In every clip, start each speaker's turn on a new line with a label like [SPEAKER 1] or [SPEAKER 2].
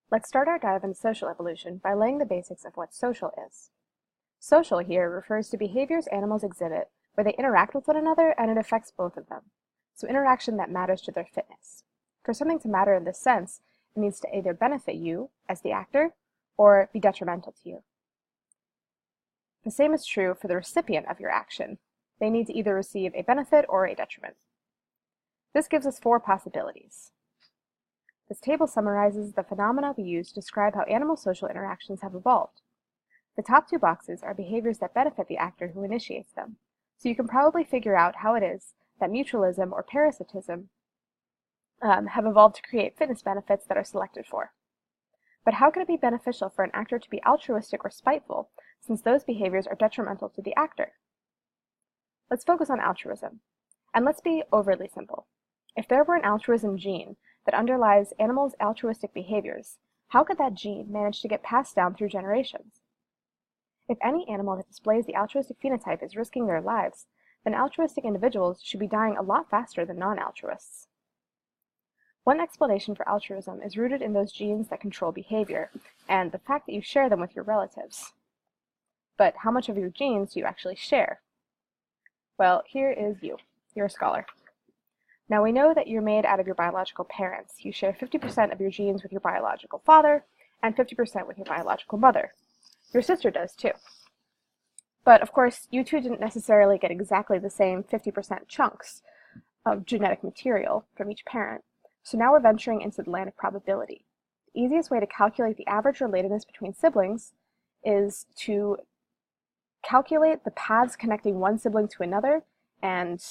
[SPEAKER 1] Let's start our dive into social evolution by laying the basics of what social is. Social here refers to behaviors animals exhibit where they interact with one another and it affects both of them. So interaction that matters to their fitness. For something to matter in this sense, it needs to either benefit you, as the actor, or be detrimental to you. The same is true for the recipient of your action. They need to either receive a benefit or a detriment. This gives us four possibilities. This table summarizes the phenomena we use to describe how animal social interactions have evolved. The top two boxes are behaviors that benefit the actor who initiates them, so you can probably figure out how it is that mutualism or parasitism have evolved to create fitness benefits that are selected for. But how can it be beneficial for an actor to be altruistic or spiteful, since those behaviors are detrimental to the actor? Let's focus on altruism, and let's be overly simple. If there were an altruism gene that underlies animals' altruistic behaviors, how could that gene manage to get passed down through generations? If any animal that displays the altruistic phenotype is risking their lives, then altruistic individuals should be dying a lot faster than non-altruists. One explanation for altruism is rooted in those genes that control behavior, and the fact that you share them with your relatives. But how much of your genes do you actually share? Well, here is you. You're a scholar. Now we know that you're made out of your biological parents. You share 50% of your genes with your biological father, and 50% with your biological mother. Your sister does too. But of course, you two didn't necessarily get exactly the same 50% chunks of genetic material from each parent. So now we're venturing into the land of probability. The easiest way to calculate the average relatedness between siblings is to calculate the paths connecting one sibling to another and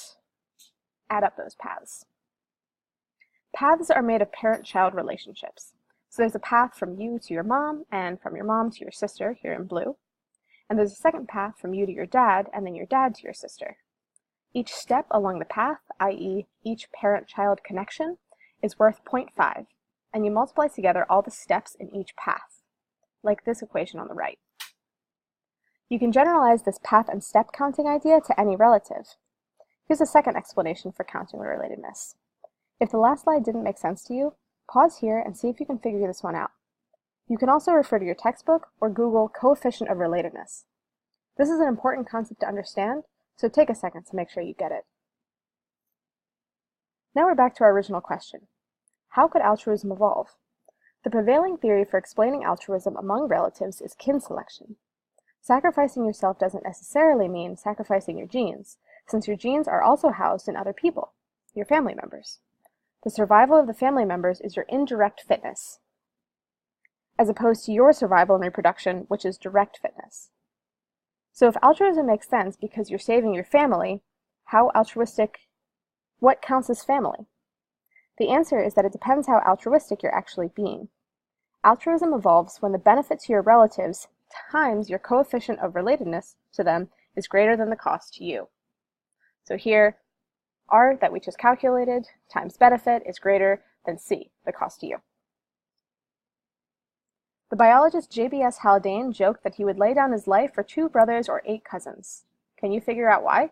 [SPEAKER 1] add up those paths. Paths are made of parent-child relationships. So there's a path from you to your mom, and from your mom to your sister, here in blue. And there's a second path from you to your dad, and then your dad to your sister. Each step along the path, i.e. each parent-child connection, is worth 0.5, and you multiply together all the steps in each path, like this equation on the right. You can generalize this path and step counting idea to any relative. Here's a second explanation for counting relatedness. If the last slide didn't make sense to you, pause here and see if you can figure this one out. You can also refer to your textbook or Google coefficient of relatedness. This is an important concept to understand, so take a second to make sure you get it. Now we're back to our original question. How could altruism evolve? The prevailing theory for explaining altruism among relatives is kin selection. Sacrificing yourself doesn't necessarily mean sacrificing your genes, since your genes are also housed in other people, your family members. The survival of the family members is your indirect fitness, as opposed to your survival and reproduction, which is direct fitness. So if altruism makes sense because you're saving your family, what counts as family? The answer is that it depends how altruistic you're actually being. Altruism evolves when the benefit to your relatives times your coefficient of relatedness to them is greater than the cost to you. So here, R that we just calculated times benefit is greater than C, the cost to you. The biologist J.B.S. Haldane joked that he would lay down his life for 2 brothers or 8 cousins. Can you figure out why?